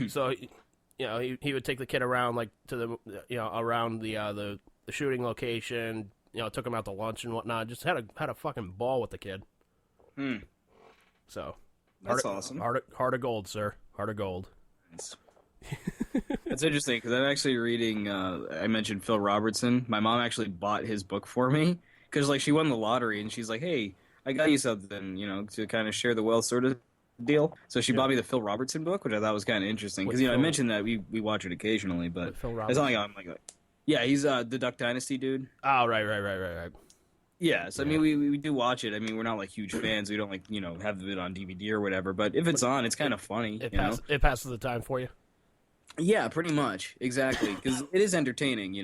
So, he would take the kid around, like, to the, around the shooting location, took him out to lunch and whatnot. Just had a fucking ball with the kid. So. That's awesome. Heart of gold, sir. Heart of gold. That's interesting, because I'm actually reading, I mentioned Phil Robertson. My mom actually bought his book for me, because, like, she won the lottery, and she's like, hey, I got you something, to kind of share the wealth sort of deal. So she bought me the Phil Robertson book, which I thought was kind of interesting, because, I mentioned that we watch it occasionally, but Phil it's not Robertson. like I'm like, yeah, he's the Duck Dynasty dude. Oh, right. Yeah, so, I mean, we do watch it. I mean, we're not, like, huge fans. We don't, like, have it on DVD or whatever, but if it's on, it's kind of funny, It passes the time for you. Yeah, pretty much. Exactly. Because it is entertaining,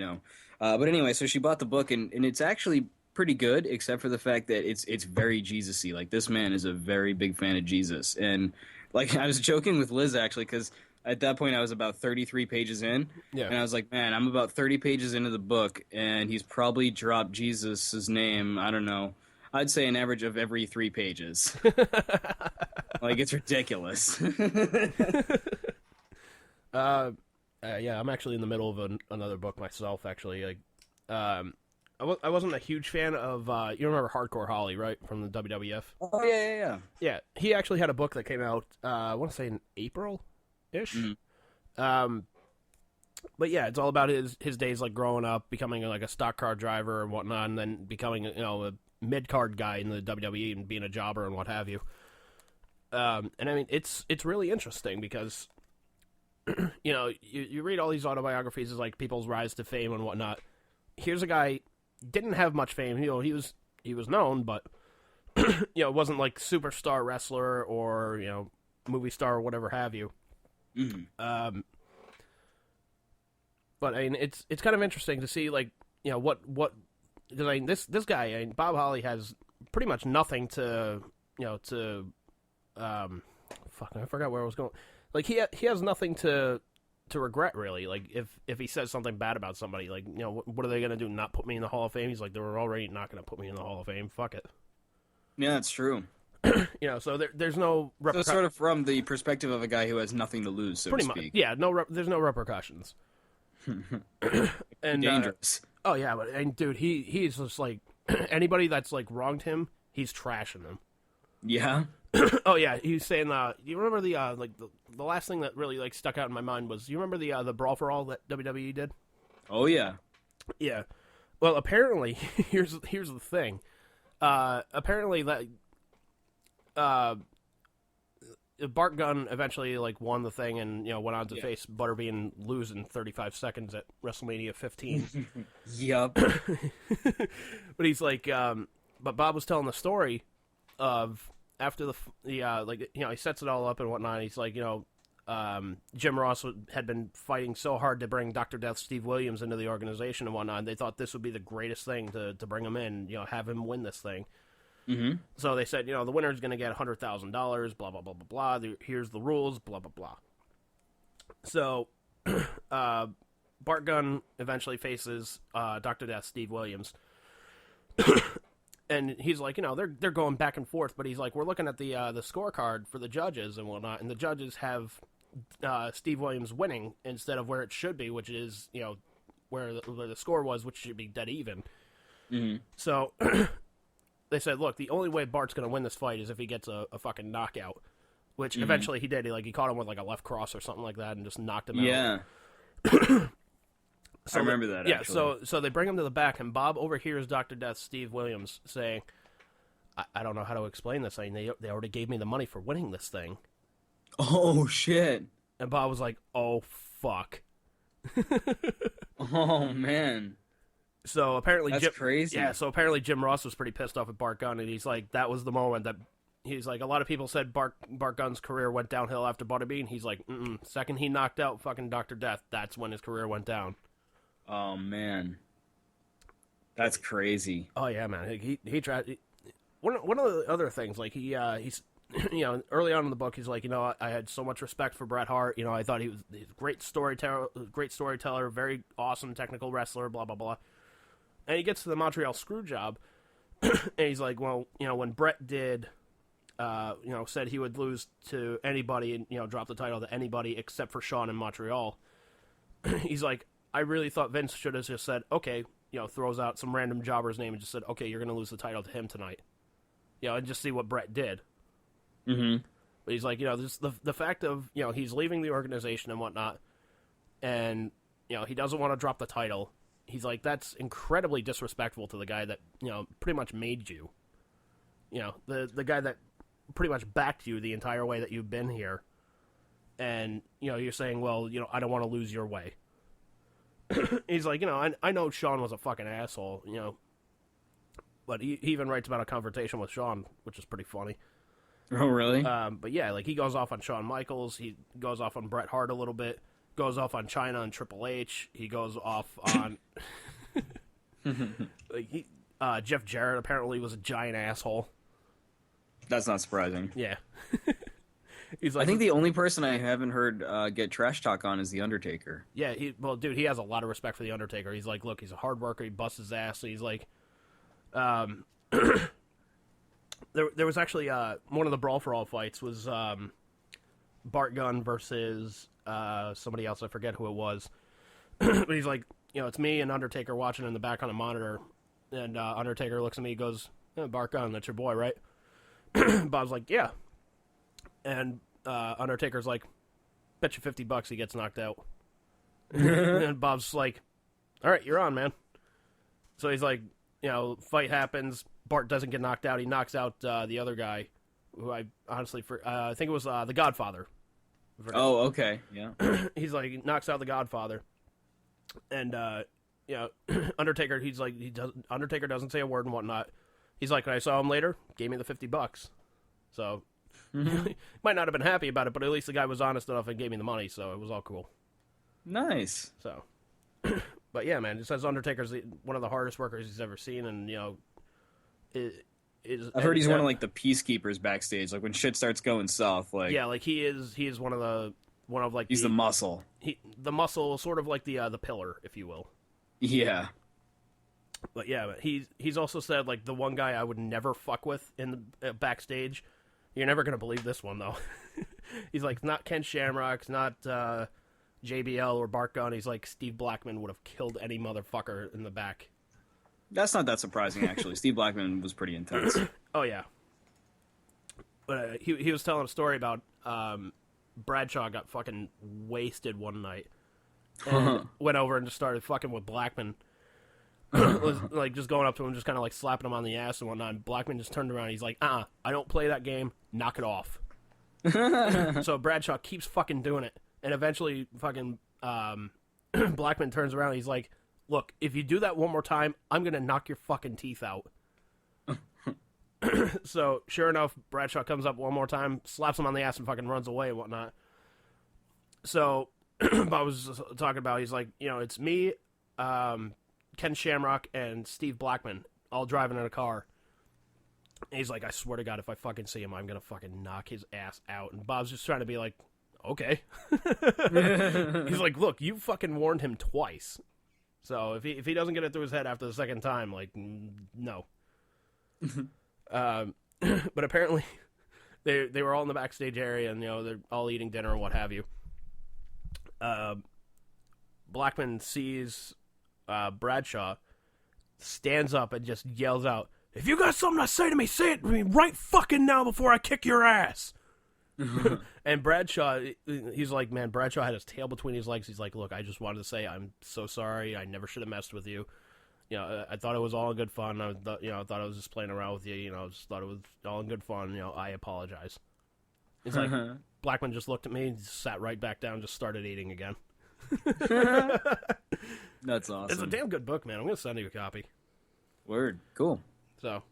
But anyway, so she bought the book, and it's actually pretty good, except for the fact that it's very Jesus-y. Like, this man is a very big fan of Jesus. And, like, I was joking with Liz, actually, because at that point I was about 33 pages in. Yeah. And I was like, man, I'm about 30 pages into the book, and he's probably dropped Jesus' name, I don't know, I'd say an average of every 3 pages. Like, it's ridiculous. Yeah, I'm actually in the middle of another book myself, actually. Like, I wasn't a huge fan of, you remember Hardcore Holly, right, from the WWF? Oh, yeah. Yeah, he actually had a book that came out, I want to say in April-ish? Mm-hmm. But yeah, it's all about his days, like, growing up, becoming, like, a stock car driver and whatnot, and then becoming, a mid-card guy in the WWE and being a jobber and what have you. And, I mean, it's really interesting because... you read all these autobiographies as like people's rise to fame and whatnot. Here's a guy didn't have much fame. He was known, but it wasn't like superstar wrestler or movie star or whatever have you. Mm-hmm. But I mean, it's kind of interesting to see like what because I mean this guy, I mean, Bob Holly has pretty much nothing to fuck, I forgot where I was going. Like, he has nothing to regret, really. Like, if he says something bad about somebody, like, what are they going to do, not put me in the Hall of Fame? They were already not going to put me in the Hall of Fame. Fuck it. Yeah, that's true. So there's no... So sort of from the perspective of a guy who has nothing to lose, so pretty to speak. much, yeah, there's no repercussions. And dangerous. Oh, yeah, and dude, he's just, like, anybody that's, like, wronged him, he's trashing them. Yeah? Oh yeah, he was saying. You remember the last thing that really like stuck out in my mind was you remember the Brawl for All that WWE did? Oh yeah, yeah. Well, apparently here's the thing. Apparently that Bart Gunn eventually like won the thing and went on to face Butterbean and lose in 35 seconds at WrestleMania 15. Yup. But he's like, but Bob was telling the story of. After he sets it all up and whatnot. He's like, Jim Ross had been fighting so hard to bring Dr. Death Steve Williams into the organization and whatnot. And they thought this would be the greatest thing to bring him in, have him win this thing. Mm-hmm. So they said, the winner's going to get $100,000, blah, blah, blah, blah, blah. Here's the rules, blah, blah, blah. So, Bart Gunn eventually faces Dr. Death Steve Williams. And he's like, they're going back and forth, but he's like, we're looking at the scorecard for the judges and whatnot, and the judges have Steve Williams winning instead of where it should be, which is, where the score was, which should be dead even. Mm-hmm. So they said, look, the only way Bart's going to win this fight is if he gets a fucking knockout, which eventually he did. He caught him with like a left cross or something like that and just knocked him out. Yeah. So I remember that, actually. So they bring him to the back, and Bob overhears Dr. Death Steve Williams saying, I don't know how to explain this. I mean, they already gave me the money for winning this thing. Oh, shit. And Bob was like, oh, fuck. Oh, man. So apparently... That's crazy. Yeah, so apparently Jim Ross was pretty pissed off at Bart Gunn, and he's like, that was the moment that... He's like, a lot of people said Bart Gunn's career went downhill after Butterbean. He's like, second he knocked out fucking Dr. Death, that's when his career went down. Oh, man. That's crazy. Oh, yeah, man. He tried... One of the other things, like, he's... early on in the book, he's like, I had so much respect for Bret Hart. I thought he's a great storyteller, very awesome technical wrestler, blah, blah, blah. And he gets to the Montreal Screwjob, and he's like, well, when Bret did said he would lose to anybody and, drop the title to anybody except for Shawn in Montreal. He's like, I really thought Vince should have just said, okay, throws out some random jobber's name and just said, okay, you're going to lose the title to him tonight. And just see what Bret did. Mm-hmm. But he's like, this, the fact of, he's leaving the organization and whatnot, and, he doesn't want to drop the title. He's like, that's incredibly disrespectful to the guy that, pretty much made you. The guy that pretty much backed you the entire way that you've been here. And, you're saying, well, I don't want to lose your way. He's like, I know Shawn was a fucking asshole, but he even writes about a confrontation with Shawn, which is pretty funny. Oh, really? But yeah, like, he goes off on Shawn Michaels, he goes off on Bret Hart a little bit, goes off on Chyna and Triple H, he goes off on... Jeff Jarrett apparently was a giant asshole. That's not surprising. Yeah. He's like, I think the only person I haven't heard get trash talk on is The Undertaker. Yeah, he has a lot of respect for The Undertaker. He's like, look, he's a hard worker, he busts his ass, so he's like... There was actually one of the Brawl for All fights was Bart Gunn versus somebody else. I forget who it was. But he's like, it's me and Undertaker watching in the back on a monitor. And Undertaker looks at me and goes, Bart Gunn, that's your boy, right? Bob's like, yeah. And Undertaker's like, bet you $50 he gets knocked out. And Bob's like, all right, you're on, man. So he's like, fight happens. Bart doesn't get knocked out. He knocks out the other guy, who I honestly, I think it was the Godfather. Oh, okay, yeah. He's like, he knocks out the Godfather. And, Undertaker, he's like, Undertaker doesn't say a word and whatnot. He's like, when I saw him later, gave me the $50. So, might not have been happy about it, but at least the guy was honest enough and gave me the money, so it was all cool. Nice. So, but yeah, man, it says Undertaker's one of the hardest workers he's ever seen, and, I've heard he's one of, like, the peacekeepers backstage, like, when shit starts going south, like... Yeah, like, he is one of like... He's the muscle. The muscle, sort of like the pillar, if you will. Yeah. But yeah, but he's also said, like, the one guy I would never fuck with in the backstage. You're never going to believe this one, though. He's like, not Ken Shamrock, it's not JBL or Bart Gunn. He's like, Steve Blackman would have killed any motherfucker in the back. That's not that surprising, actually. Steve Blackman was pretty intense. Oh, yeah. But he was telling a story about Bradshaw got fucking wasted one night. And went over and just started fucking with Blackman. Was, like, just going up to him, just kind of, like, slapping him on the ass and whatnot. And Blackman just turned around. He's like, I don't play that game. Knock it off. So Bradshaw keeps fucking doing it. And eventually, fucking Blackman turns around. And he's like, look, if you do that one more time, I'm going to knock your fucking teeth out. So, sure enough, Bradshaw comes up one more time, slaps him on the ass, and fucking runs away and whatnot. So, Bob was talking about, he's like, it's me, Ken Shamrock, and Steve Blackman all driving in a car. And he's like, I swear to God, if I fucking see him, I'm going to fucking knock his ass out. And Bob's just trying to be like, okay. He's like, look, you fucking warned him twice. So if he doesn't get it through his head after the second time, like, no. But apparently they were all in the backstage area, and they're all eating dinner and what have you. Blackman sees Bradshaw, stands up and just yells out, "If you got something to say it to me right fucking now before I kick your ass." And Bradshaw, he's like, man, Bradshaw had his tail between his legs. He's like, look, I just wanted to say I'm so sorry. I never should have messed with you. I thought it was all in good fun. I thought I was just playing around with you. Just thought it was all in good fun. I apologize. He's like, Blackman just looked at me, sat right back down, just started eating again. That's awesome. It's a damn good book, man. I'm going to send you a copy. Word. Cool. So.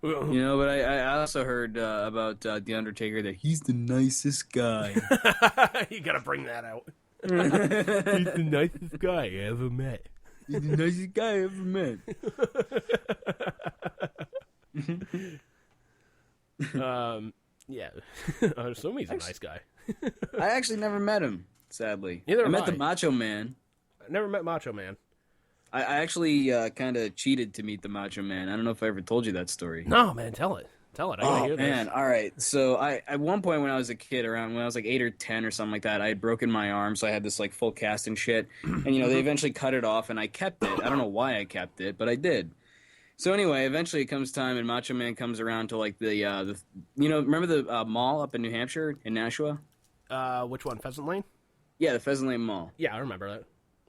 But I also heard about The Undertaker that he's the nicest guy. You got to bring that out. He's the nicest guy I ever met. He's the nicest guy I ever met. Yeah. I assume he's a nice guy. I actually never met him, sadly. Neither I have met the Macho Man. I never met Macho Man. I actually kind of cheated to meet the Macho Man. I don't know if I ever told you that story. No, man, tell it. Tell it. I gotta hear man, this. all right. So I at one point when I was a kid, around when I was like 8 or 10 or something like that, I had broken my arm, so I had this like full cast and shit. And they eventually cut it off, and I kept it. I don't know why I kept it, but I did. So anyway, eventually it comes time, and Macho Man comes around to like the remember the mall up in New Hampshire in Nashua? Which one? Pheasant Lane? Yeah, the Pheasant Lane Mall. Yeah, I remember that.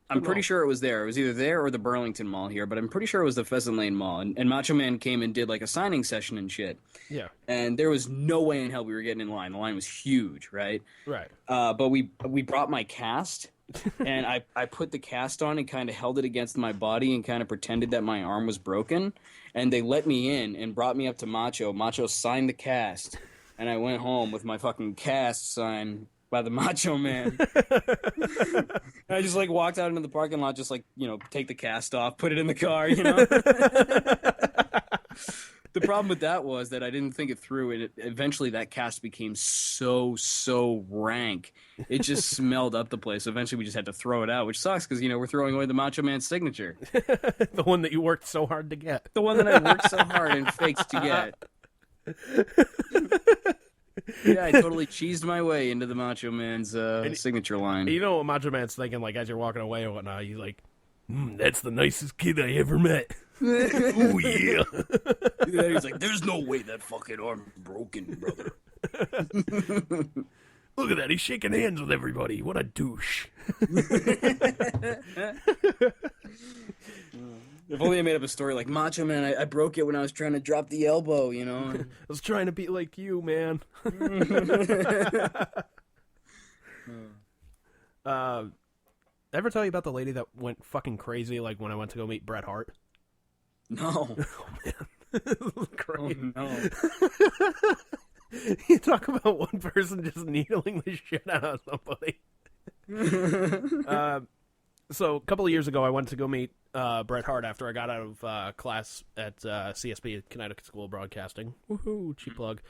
I'm pretty sure it was there. It was either there or the Burlington Mall here, but I'm pretty sure it was the Pheasant Lane Mall. And Macho Man came and did like a signing session and shit. Yeah. And there was no way in hell we were getting in line. The line was huge, right? Right. But we brought my cast, and I put the cast on and kind of held it against my body and kind of pretended that my arm was broken. And they let me in and brought me up to Macho. Macho signed the cast, and I went home with my fucking cast signed by the Macho Man. I just like walked out into the parking lot, just like, take the cast off, put it in the car, The problem with that was that I didn't think it through, and eventually that cast became so rank. It just smelled up the place. Eventually we just had to throw it out, which sucks because, we're throwing away the Macho Man's signature. The one that you worked so hard to get. The one that I worked so hard and faked to get. Yeah, I totally cheesed my way into the Macho Man's signature line. You know what Macho Man's thinking, like, as you're walking away and whatnot, he's like, that's the nicest kid I ever met. Oh, yeah. Yeah. He's like, there's no way that fucking arm's broken, brother. Look at that, he's shaking hands with everybody. What a douche. If only I made up a story like, Macho Man, I broke it when I was trying to drop the elbow, I was trying to be like you, man. Ever tell you about the lady that went fucking crazy, like, when I went to go meet Bret Hart? No. Oh, man. Great. Oh, no. You talk about one person just needling the shit out of somebody. So a couple of years ago, I went to go meet Bret Hart after I got out of class at CSB, Connecticut School of Broadcasting. Woohoo, cheap plug.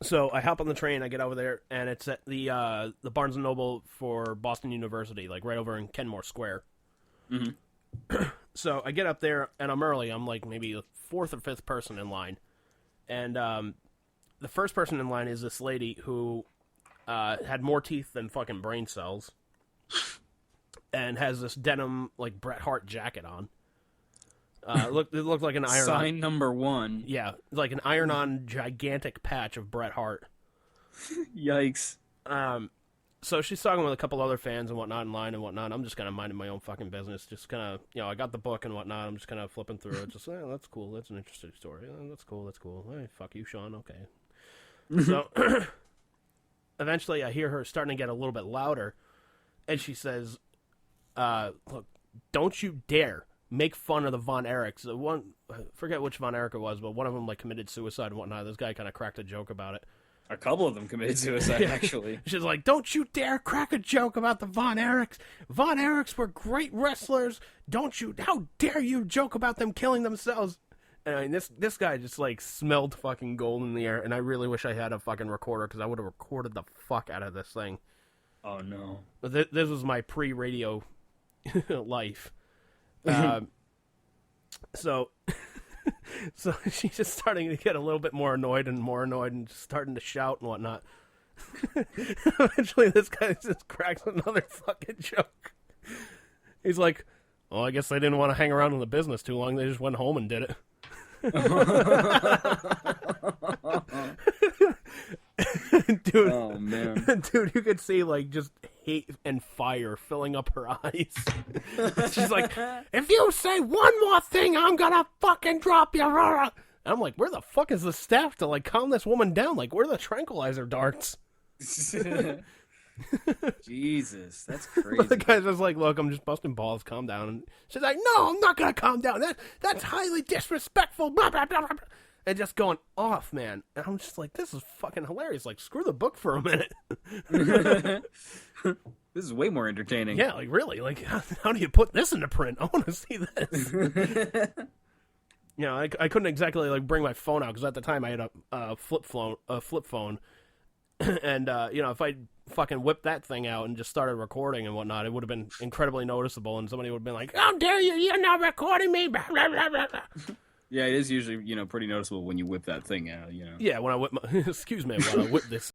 So I hop on the train, I get over there, and it's at the Barnes & Noble for Boston University, like right over in Kenmore Square. Mm-hmm. So I get up there, and I'm early. I'm like maybe the fourth or fifth person in line. And the first person in line is this lady who had more teeth than fucking brain cells, and has this denim, like, Bret Hart jacket on. It looked like an iron-on... Sign number 1. Yeah, like an iron-on gigantic patch of Bret Hart. Yikes. So she's talking with a couple other fans and whatnot in line and whatnot. I'm just kind of minding my own fucking business. Just kind of, I got the book and whatnot. I'm just kind of flipping through it. Just, that's cool. That's an interesting story. That's cool. Hey, fuck you, Sean. Okay. So, eventually I hear her starting to get a little bit louder. And she says, look, don't you dare make fun of the Von Erichs. I forget which Von Erich it was, but one of them, like, committed suicide and whatnot. This guy kind of cracked a joke about it. A couple of them committed suicide, actually. She's like, don't you dare crack a joke about the Von Erichs. Von Erichs were great wrestlers. How dare you joke about them killing themselves? And I mean, this guy just, like, smelled fucking gold in the air, and I really wish I had a fucking recorder, because I would have recorded the fuck out of this thing. Oh, no. But this was my pre-radio life. So she's just starting to get a little bit more annoyed and just starting to shout and whatnot. Eventually this guy just cracks another fucking joke. He's like, well, I guess they didn't want to hang around in the business too long. They just went home and did it. Dude, oh man, dude, you could see, like, just hate and fire filling up her eyes. She's like, if you say one more thing, I'm gonna fucking drop you. And I'm like, where the fuck is the staff to, like, calm this woman down? Like, where are the tranquilizer darts? Jesus, that's crazy. The guy's just like, look, I'm just busting balls, calm down. And she's like, no, I'm not gonna calm down. That's highly disrespectful. Blah, blah, blah, blah. And just going off, man. And I'm just like, this is fucking hilarious. Like, screw the book for a minute. This is way more entertaining. Yeah, like, really? Like, how do you put this into print? I want to see this. I couldn't exactly, like, bring my phone out, because at the time I had a flip phone. And, if I fucking whipped that thing out and just started recording and whatnot, it would have been incredibly noticeable, and somebody would have been like, how dare you, you're not recording me, blah, blah, blah, blah. Yeah, it is usually, pretty noticeable when you whip that thing out, Yeah, when I whip my, excuse me, when I whip this